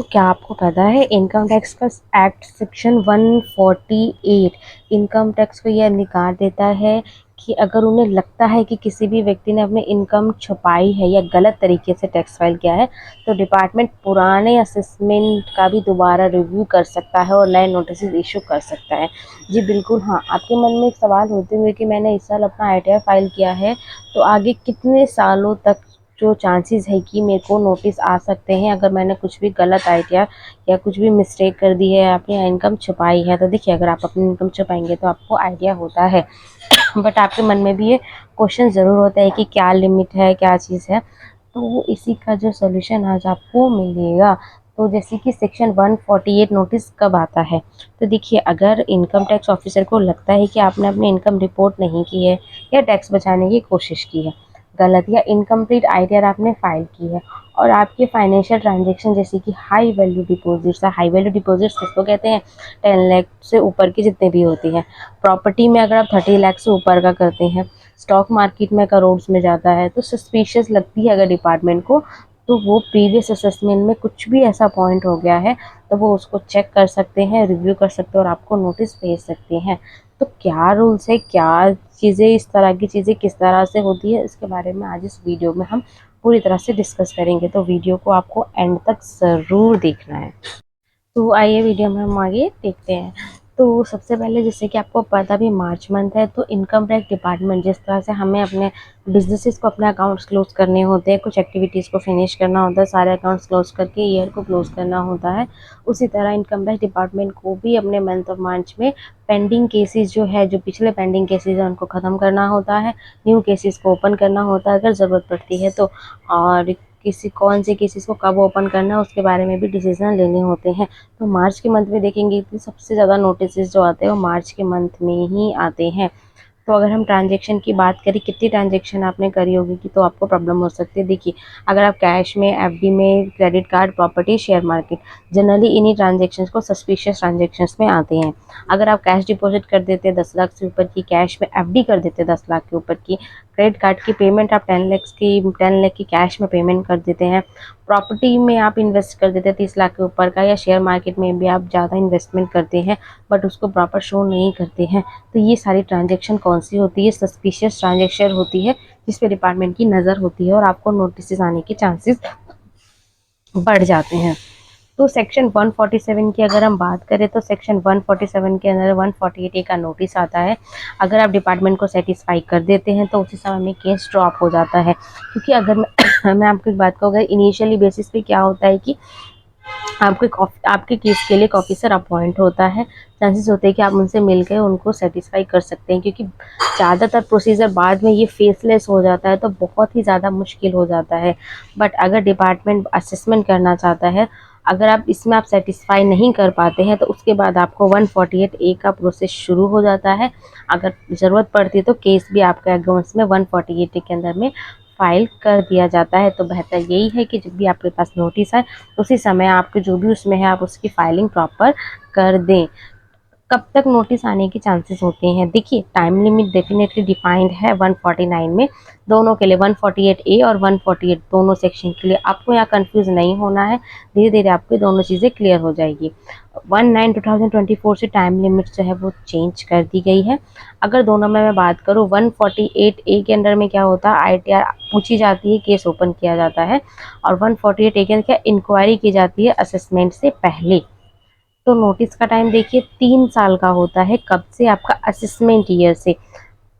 क्या आपको पता है इनकम टैक्स का एक्ट सेक्शन 148 इनकम टैक्स को यह अधिकार देता है कि अगर उन्हें लगता है कि किसी भी व्यक्ति ने अपने इनकम छुपाई है या गलत तरीके से टैक्स फाइल किया है तो डिपार्टमेंट पुराने असेसमेंट का भी दोबारा रिव्यू कर सकता है और नए नोटिस इशू कर सकता है। जी बिल्कुल हाँ, आपके मन में एक सवाल होते हुए कि मैंने इस साल अपना ITR फाइल किया है तो आगे कितने सालों तक जो चांसेस है कि मेरे को नोटिस आ सकते हैं अगर मैंने कुछ भी गलत आइडिया या कुछ भी मिस्टेक कर दी है, अपनी इनकम छुपाई है। तो देखिए, अगर आप अपनी इनकम छुपाएंगे तो आपको आइडिया होता है बट आपके मन में भी ये क्वेश्चन ज़रूर होता है कि क्या लिमिट है, क्या चीज़ है। तो इसी का जो सोल्यूशन आज आपको मिलेगा। तो जैसे कि सेक्शन 148 नोटिस कब आता है, तो देखिए, अगर इनकम टैक्स ऑफिसर को लगता है कि आपने अपनी इनकम रिपोर्ट नहीं की है या टैक्स बचाने की कोशिश की है, गलत या इनकम्प्लीट आइडिया आपने फाइल की है और आपके फाइनेंशियल ट्रांजैक्शन जैसे कि हाई वैल्यू डिपॉजिट्स है, हाई वैल्यू डिपॉजिट्स किसको कहते हैं, 10 लाख से ऊपर की जितने भी होती हैं, प्रॉपर्टी में अगर आप 30 लाख से ऊपर का करते हैं, स्टॉक मार्केट में करोड़ में जाता है, तो सस्पिशियस लगती है अगर डिपार्टमेंट को, तो वो प्रीवियस असेसमेंट में कुछ भी ऐसा पॉइंट हो गया है तो वो उसको चेक कर सकते हैं, रिव्यू कर सकते हैं और आपको नोटिस भेज सकते हैं। तो क्या रूल्स है, क्या चीज़ें, इस तरह की चीज़ें किस तरह से होती है, इसके बारे में आज इस वीडियो में हम पूरी तरह से डिस्कस करेंगे। तो वीडियो को आपको एंड तक ज़रूर देखना है। तो आइए वीडियो में हम आगे देखते हैं। तो सबसे पहले, जैसे कि आपको पता भी मार्च मंथ है, तो इनकम टैक्स डिपार्टमेंट जिस तरह से हमें अपने बिजनेसेस को अपने अकाउंट्स क्लोज करने होते हैं, कुछ एक्टिविटीज़ को फिनिश करना होता है, सारे अकाउंट्स क्लोज करके ईयर को क्लोज करना होता है, उसी तरह इनकम टैक्स डिपार्टमेंट को भी अपने मंथ ऑफ मार्च में पेंडिंग केसेस जो है, जो पिछले पेंडिंग केसेस हैं उनको ख़त्म करना होता है, न्यू केसेस को ओपन करना होता है अगर ज़रूरत पड़ती है तो, और किसी कौन से केसेस को कब ओपन करना है उसके बारे में भी डिसीजन लेने होते हैं। तो मार्च के मंथ में देखेंगे कि सबसे ज़्यादा नोटिस जो आते हैं वो मार्च के मंथ में ही आते हैं। तो अगर हम ट्रांजैक्शन की बात करें, कितनी ट्रांजैक्शन आपने करी होगी कि तो आपको प्रॉब्लम हो सकती है। देखिए, अगर आप कैश में, FD में, credit card, property, share market, generally इन्हीं ट्रांजैक्शंस को सस्पिशियस ट्रांजैक्शंस में आते हैं। अगर आप कैश डिपॉजिट कर देते हैं 10 लाख से ऊपर की, कैश में FD कर देते हैं 10 लाख के ऊपर की, क्रेडिट कार्ड की पेमेंट आप 10 लाख की कैश में पेमेंट कर देते हैं, प्रॉपर्टी में आप इन्वेस्ट कर देते हैं 30 लाख के ऊपर का, या शेयर मार्केट में भी आप ज़्यादा इन्वेस्टमेंट करते हैं बट उसको प्रॉपर शो नहीं करते हैं, तो ये सारी ट्रांजैक्शन कौन सी होती है, सस्पिशियस ट्रांजैक्शन होती है, जिस पे डिपार्टमेंट की नज़र होती है और आपको नोटिस आने के चांसेस बढ़ जाते हैं। तो सेक्शन 147 की अगर हम बात करें तो सेक्शन 147 के अंदर 148A का नोटिस आता है। अगर आप डिपार्टमेंट को सेटिस्फाई कर देते हैं तो उसी समय में केस ड्रॉप हो जाता है, क्योंकि अगर मैं आपको एक बात कहूँ, अगर इनिशियली बेसिस पे क्या होता है कि आपके केस के लिए एक ऑफिसर अपॉइंट होता है, चांसेस होते हैं कि आप उनसे मिल के उनको सेटिस्फाई कर सकते हैं, क्योंकि ज़्यादातर प्रोसीजर बाद में ये फेसलेस हो जाता है तो बहुत ही ज़्यादा मुश्किल हो जाता है। बट अगर डिपार्टमेंट असेसमेंट करना चाहता है, अगर आप इसमें आप सेटिस्फाई नहीं कर पाते हैं तो उसके बाद आपको 148A का प्रोसेस शुरू हो जाता है। अगर ज़रूरत पड़ती है तो केस भी आपके अगेंस्ट में 148A के अंदर में फाइल कर दिया जाता है। तो बेहतर यही है कि जब भी आपके पास नोटिस आए उसी समय आपके जो भी उसमें है आप उसकी फाइलिंग प्रॉपर कर दें। कब तक नोटिस आने के चांसेस होते हैं, देखिए, टाइम लिमिट डेफिनेटली डिफाइंड है 149 में, दोनों के लिए, 148A और 148 दोनों सेक्शन के लिए। आपको यहाँ कंफ्यूज नहीं होना है, धीरे धीरे आपको दोनों चीज़ें क्लियर हो जाएगी। 1/9/2024 से टाइम लिमिट जो है वो चेंज कर दी गई है। अगर दोनों में मैं बात करूँ, 148A के अंडर में क्या होता है, ITR पूछी जाती है, केस ओपन किया जाता है, और 148A के अंदर क्या, इंक्वायरी की जाती है असेसमेंट से पहले। तो नोटिस का टाइम देखिए 3 साल का होता है, कब से, आपका असेसमेंट ईयर से।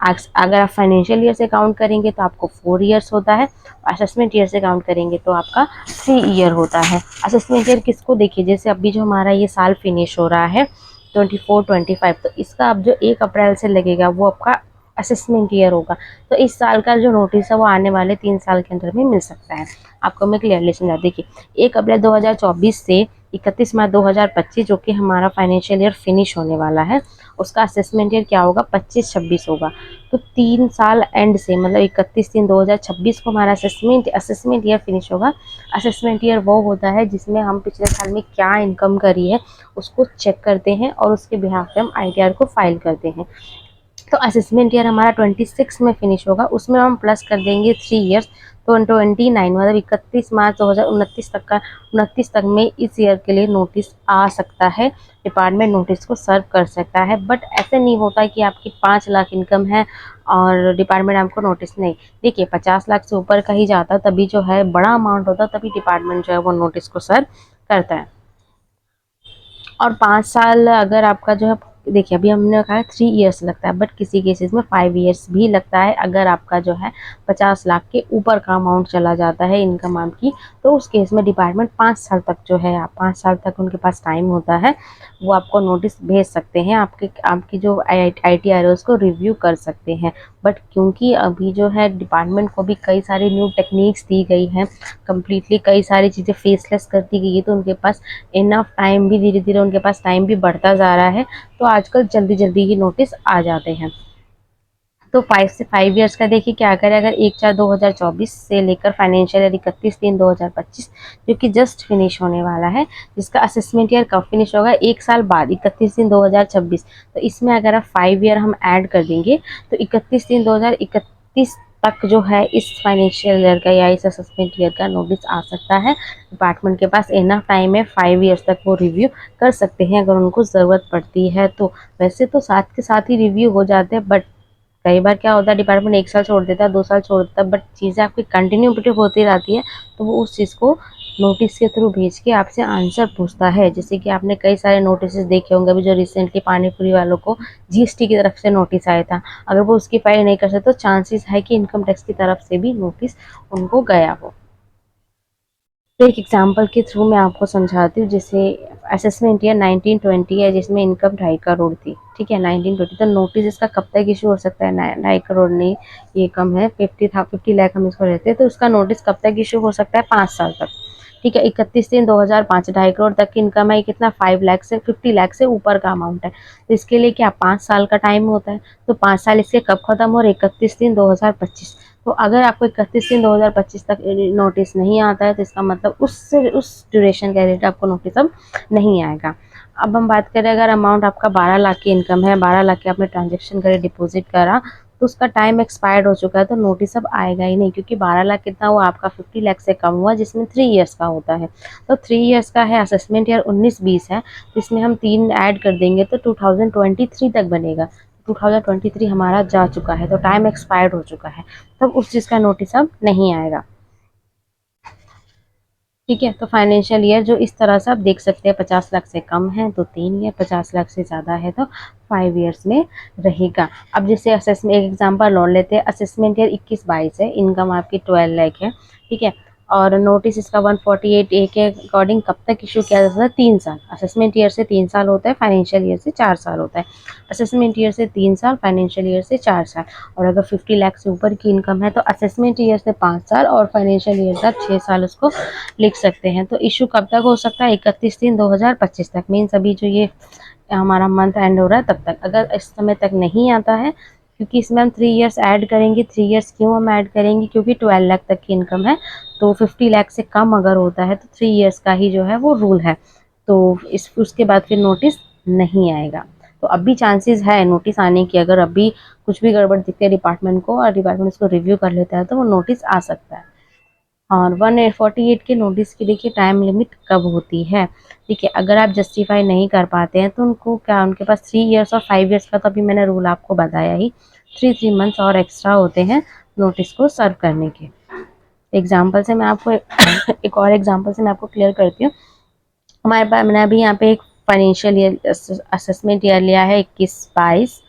अगर आप फाइनेंशियल ईयर से काउंट करेंगे तो आपको 4 इयर्स होता है, असेसमेंट ईयर से काउंट करेंगे तो आपका 3 ईयर होता है। असेसमेंट ईयर किसको, देखिए, जैसे अभी जो हमारा ये साल फिनिश हो रहा है 24-25, तो इसका अब जो 1 अप्रैल से लगेगा वो आपका असेसमेंट ईयर होगा। तो इस साल का जो नोटिस है वो आने वाले 3 साल के अंदर में मिल सकता है। आपको मैं क्लियरली समझा, देखिए, 1 अप्रैल 2024 से 31 मार्च 2025, जो कि हमारा फाइनेंशियल ईयर फिनिश होने वाला है, उसका असेसमेंट ईयर क्या होगा, 25-26 होगा। तो 3 साल एंड से, मतलब 31/3/2026 को हमारा असेसमेंट ईयर फिनिश होगा। असेसमेंट ईयर वो होता है जिसमें हम पिछले साल में क्या इनकम करी है उसको चेक करते हैं और उसके बिहाफ पे हम ITR को फाइल करते हैं। तो असेसमेंट ईयर हमारा 26 में फिनिश होगा, उसमें हम प्लस कर देंगे 3 ईयर्स, तो 29 मतलब 31 मार्च 2029 तक का, 29 तक में इस ईयर के लिए नोटिस आ सकता है, डिपार्टमेंट नोटिस को सर्व कर सकता है। बट ऐसे नहीं होता कि आपकी 5 लाख इनकम है और डिपार्टमेंट आपको नोटिस नहीं, देखिए 50 लाख से ऊपर का ही जाता तभी जो है बड़ा अमाउंट होता तभी डिपार्टमेंट जो है वो नोटिस को सर्व करता है। और 5 साल अगर आपका जो है, देखिए अभी हमने कहा 3 ईयर्स लगता है, बट किसी केसेस में 5 ईयर्स भी लगता है। अगर आपका जो है 50 लाख के ऊपर का अमाउंट चला जाता है इनकम आपकी, तो उस केस में डिपार्टमेंट 5 साल तक जो है, 5 साल तक उनके पास टाइम होता है, वो आपको नोटिस भेज सकते हैं, आपकी जो ITR है उसको रिव्यू कर सकते हैं। बट क्योंकि अभी जो है डिपार्टमेंट को भी कई सारी न्यू टेक्निक्स दी गई हैं, कम्प्लीटली कई सारी चीज़ें फेसलेस कर दी गई है, तो उनके पास इनफ टाइम भी, धीरे धीरे उनके पास टाइम भी बढ़ता जा रहा है, तो आजकल जल्दी जल्दी ही नोटिस आ जाते हैं। तो 5 से 5 ईयर्स का देखिए क्या करें, अगर 1/4/2024 से लेकर फाइनेंशियल ईयर 31/3/2025 जो कि जस्ट फिनिश होने वाला है, जिसका असेसमेंट ईयर कब फिनिश होगा, 1 साल बाद 31/3/2026, तो इसमें अगर आप 5 ईयर हम ऐड कर देंगे तो 31/3/2031 तक जो है इस फाइनेंशियल ईयर का या इस असेसमेंट ईयर का नोटिस आ सकता है। डिपार्टमेंट के पास इनफ टाइम है, 5 ईयर्स तक वो रिव्यू कर सकते हैं अगर उनको ज़रूरत पड़ती है तो। वैसे तो साथ के साथ ही रिव्यू हो जाते हैं, बट कई बार क्या होता है डिपार्टमेंट 1 साल छोड़ देता है, 2 साल छोड़ देता है, बट चीज़ें आपकी कंटिन्यूटिव होती रहती है, तो वो उस चीज़ को नोटिस के थ्रू भेज के आपसे आंसर पूछता है। जैसे कि आपने कई सारे नोटिस देखे होंगे, अभी जो रिसेंटली पानीपुरी वालों को GST की तरफ से नोटिस आया था, अगर वो उसकी फाइल नहीं कर सकते तो चांसेस है कि इनकम टैक्स की तरफ से भी नोटिस उनको गया हो। तो एक एग्जांपल के थ्रू मैं आपको समझाती हूँ, जैसे असेसमेंट ईयर 1920 है जिसमें इनकम 2.5 करोड़ थी, ठीक है, 1920, तो नोटिस इसका कब तक इशू हो सकता है, 2.5 करोड़ नहीं, ये कम है, 50 लाख हम इसको लेते हैं, तो उसका नोटिस कब तक इशू हो सकता है, 5 साल तक, ठीक है। 31/3/2005 2.5 करोड़ तक की इनकम है, कितना 5 लाख से 50 लाख से ऊपर का अमाउंट है, तो इसके लिए क्या 5 साल का टाइम होता है, तो 5 साल इसके कब खत्म हो रहे, 31/3/2025, तो अगर आपको 31/3/2025 तक नोटिस नहीं आता है तो इसका मतलब उस ड्यूरेशन के रिलेटेड आपको नोटिस अब नहीं आएगा। अब हम बात करें, अगर अमाउंट आपका 12 लाख की इनकम है, 12 लाख के आपने ट्रांजेक्शन करे, डिपॉजिट करा, तो उसका टाइम एक्सपायर्ड हो चुका है, तो नोटिस अब आएगा ही नहीं, क्योंकि 12 लाख कितना हुआ आपका, 50 लाख से कम हुआ, जिसमें 3 ईयर्स का होता है, तो 3 ईयर्स का है। असेसमेंट ईयर 19-20 है, इसमें हम 3 ऐड कर देंगे तो 2023 तक बनेगा, 2023 हमारा जा चुका है, तो टाइम एक्सपायर्ड हो चुका है, तब उस चीज़ का नोटिस अब नहीं आएगा, ठीक है। तो फाइनेंशियल ईयर जो इस तरह से आप देख सकते हैं, 50 लाख से कम है तो 3 ईयर, 50 लाख से ज़्यादा है तो 5 ईयर्स में रहेगा। अब जैसे असेसमेंट, एक एग्जांपल और लेते हैं, असेसमेंट ईयर 21-22 है, इनकम आपकी 12 लाख है, ठीक है, और नोटिस इसका 148A के अकॉर्डिंग कब तक इशू किया जा सकता है, 3 साल, असेसमेंट ईयर से 3 साल होता है, फाइनेंशियल ईयर से 4 साल होता है, असेसमेंट ईयर से 3 साल, फाइनेंशियल ईयर से 4 साल, और अगर 50 लाख से ऊपर की इनकम है तो असेसमेंट ईयर से 5 साल और फाइनेंशियल ईयर तक 6 साल उसको लिख सकते हैं। तो इशू कब तक हो सकता है, 31/3/2025 तक, मीन्स अभी जो ये हमारा मंथ एंड हो रहा है तब तक, अगर इस समय तक नहीं आता है, क्योंकि इसमें हम 3 ईयर्स ऐड करेंगे, 3 ईयर्स क्यों हम ऐड करेंगे, क्योंकि 12 लाख तक की इनकम है, तो 50 लाख से कम अगर होता है तो 3 ईयर्स का ही जो है वो रूल है, तो इस उसके बाद फिर नोटिस नहीं आएगा। तो अभी चांसेस है नोटिस आने की, अगर अभी कुछ भी गड़बड़ दिखती है डिपार्टमेंट को और डिपार्टमेंट उसको रिव्यू कर लेता है तो वो नोटिस आ सकता है। और 148 के नोटिस की देखिए टाइम लिमिट कब होती है, ठीक है, अगर आप जस्टिफाई नहीं कर पाते हैं तो उनको क्या, उनके पास 3 ईयर्स और 5 ईयर्स का तो अभी मैंने रूल आपको बताया ही, 3 मंथ्स और एक्स्ट्रा होते हैं नोटिस को सर्व करने के। एग्जाम्पल से मैं आपको एक और एग्जाम्पल से मैं आपको क्लियर करती हूँ। हमारे पास, मैंने अभी यहाँ पे एक फाइनेंशियल ईयर असेसमेंट ईयर लिया है, 21-22,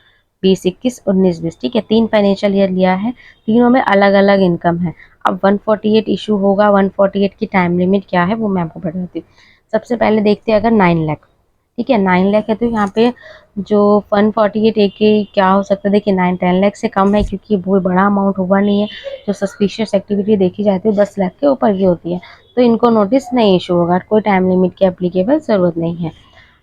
20-21, 19-20, ठीक है, 3 फाइनेंशियल ईयर लिया है, तीनों में अलग अलग इनकम है। अब 148 इशू होगा, 148 की टाइम लिमिट क्या है वो मैं आपको बताती हूँ। सबसे पहले देखते हैं, अगर 9 लाख, ठीक है, 9 लाख है तो यहाँ पे जो 148 ए के क्या हो सकता है, देखिए 9-10 लाख से कम है, क्योंकि वो बड़ा अमाउंट हुआ नहीं है, जो सस्पिशियस एक्टिविटी देखी जाती है 10 लाख के ऊपर की होती है, तो इनको नोटिस नहीं इशू होगा, कोई टाइम लिमिट की एप्लीकेबल ज़रूरत नहीं है।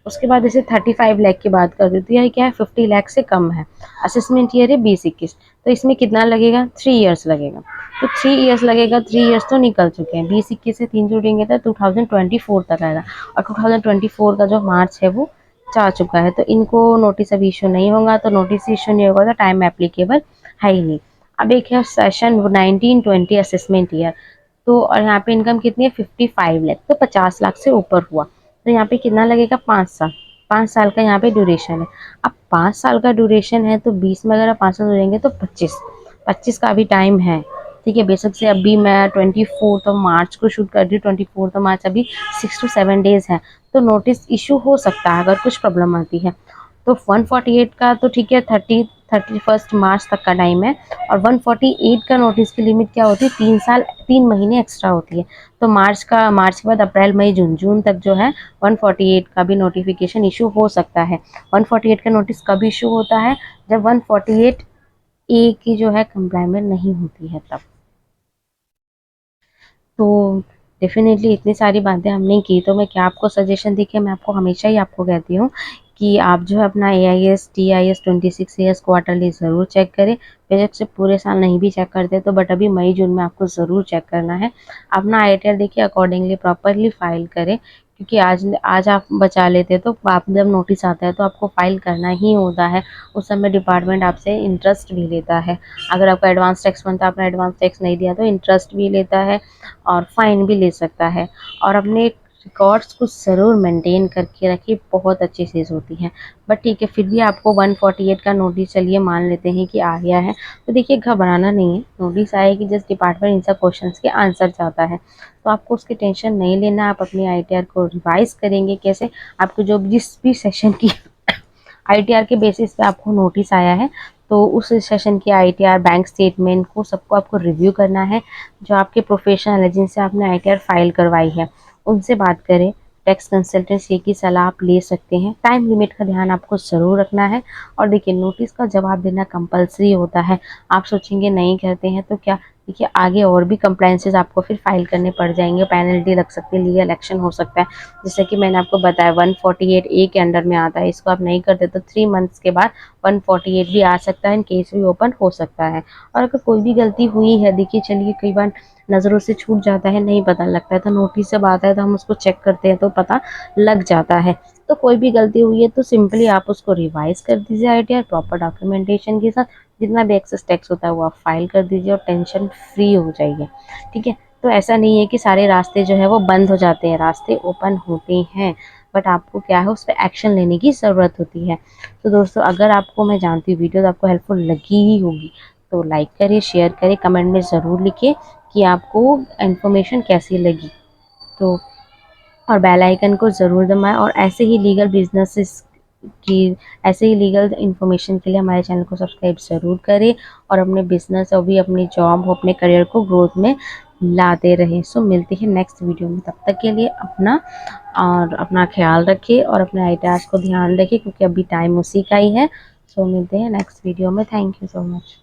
उसके बाद जैसे 35 लाख की बात कर देती है, क्या है, 50 लाख से कम है, असेसमेंट ईयर है 20-21, तो इसमें कितना लगेगा, 3 ईयर्स लगेगा, तो 3 ईयर्स लगेगा, 3 ईयर्स तो निकल चुके हैं, 20-21 से 3 जोड़ेंगे तो 2024 तक आएगा, और 2024 का जो मार्च है वो जा चुका है, तो इनको नोटिस अभी इशू नहीं होगा। तो नोटिस इशू नहीं होगा तो टाइम एप्लीकेबल है ही नहीं। अब एक है सेशन 1920 असेसमेंट ईयर, तो और यहाँ पे इनकम कितनी है 55 लाख, तो 50 लाख से ऊपर हुआ तो यहाँ पे कितना लगेगा 5 साल। 5 साल का यहाँ पे ड्यूरेशन है। अब 5 साल का ड्यूरेशन है तो 20 में अगर 5 साल जोड़ेंगे तो 25 का भी टाइम है। ठीक है, बेशक से अभी मैं 24 मार्च को शूट कर रही हूँ, 24 मार्च, अभी 6 to 7 डेज है। तो नोटिस इशू हो सकता है अगर कुछ प्रॉब्लम आती है। तो 148 का तो ठीक है, 31 मार्च तक का टाइम है। और 148 का नोटिस की लिमिट क्या होती है, 3 साल 3 महीने एक्स्ट्रा होती है। तो मार्च के बाद अप्रैल मई जून, जून तक जो है 148 का भी नोटिफिकेशन इशू हो सकता है। 148 का नोटिस कब इशू होता है, जब 148 ए की जो है कंप्लाइमेंट नहीं होती है तब। तो डेफिनेटली इतनी सारी बातें हमने की, तो मैं क्या आपको सजेशन दी कि मैं आपको हमेशा ही आपको कहती हूँ कि आप जो है अपना AIS TIS 26 ईयर्स क्वार्टरली ज़रूर चेक करें। बेशक से पूरे साल नहीं भी चेक करते तो बट अभी मई जून में आपको ज़रूर चेक करना है। अपना ITR देखिए, अकॉर्डिंगली प्रॉपरली फाइल करें, क्योंकि आज आज आप बचा लेते तो आप जब नोटिस आता है तो आपको फाइल करना ही होता है। उस समय डिपार्टमेंट आपसे इंटरेस्ट भी लेता है। अगर आपका एडवांस टैक्स बनता है, आपने एडवांस टैक्स नहीं दिया तो इंटरेस्ट भी लेता है और फाइन भी ले सकता है। और अपने रिकॉर्ड्स को ज़रूर मेंटेन करके रखिए, बहुत अच्छी चीज़ होती है। बट ठीक है, फिर भी आपको 148 का नोटिस, चलिए मान लेते हैं कि आ गया है, तो देखिए घबराना नहीं है। नोटिस आएगी, जस्ट डिपार्टमेंट इन सब क्वेश्चंस के आंसर चाहता है, तो आपको उसकी टेंशन नहीं लेना। आप अपनी ITR को रिवाइज करेंगे कैसे, आपको जो जिस भी सेशन की ITR के बेसिस पे आपको नोटिस आया है, तो उस सेशन की ITR, बैंक स्टेटमेंट को सबको आपको रिव्यू करना है। जो आपके प्रोफेशनल है जिनसे आपने ITR फाइल करवाई है, उनसे बात करें। टैक्स कंसल्टेंसी की सलाह आप ले सकते हैं। टाइम लिमिट का ध्यान आपको ज़रूर रखना है। और देखिए, नोटिस का जवाब देना कंपलसरी होता है। आप सोचेंगे नहीं करते हैं तो क्या, देखिए आगे और भी कंप्लाइंसेस आपको फिर फाइल करने पड़ जाएंगे, पेनल्टी लग सकती है, लीगल एक्शन हो सकता है। जैसे कि मैंने आपको बताया 148 ए के अंडर में आता है, इसको आप नहीं करते तो 3 मंथ्स के बाद 148 भी आ सकता है, केस भी ओपन हो सकता है। और अगर कोई भी गलती हुई है, देखिए चलिए कई बार नज़रों से छूट जाता है, नहीं पता लगता है, तो नोटिस जब आता है तो हम उसको चेक करते हैं तो पता लग जाता है। तो कोई भी गलती हुई है तो सिंपली आप उसको रिवाइज कर दीजिए ITR प्रॉपर डॉक्यूमेंटेशन के साथ। जितना भी एक्सेस टैक्स होता है वो आप फाइल कर दीजिए और टेंशन फ्री हो जाइए। ठीक है, तो ऐसा नहीं है कि सारे रास्ते जो है वो बंद हो जाते हैं, रास्ते ओपन होते हैं, बट आपको क्या है उस पर एक्शन लेने की ज़रूरत होती है। तो दोस्तों, अगर आपको, मैं जानती हूँ वीडियो आपको हेल्पफुल लगी ही होगी, तो लाइक करिए, शेयर करिए, कमेंट में ज़रूर लिखिए कि आपको इन्फॉर्मेशन कैसी लगी। तो और बेल आइकन को ज़रूर दबाएं, और ऐसे ही लीगल बिजनेसेस की, ऐसे ही लीगल इन्फॉर्मेशन के लिए हमारे चैनल को सब्सक्राइब ज़रूर करें। और अपने बिजनेस और भी अपनी जॉब हो, अपने करियर को ग्रोथ में लाते रहें। सो मिलते हैं नेक्स्ट वीडियो में, तब तक के लिए अपना ख्याल रखिए और अपने ITRs को ध्यान रखिए, क्योंकि अभी टाइम उसी का ही है। सो मिलते हैं नेक्स्ट वीडियो में। Thank you so much.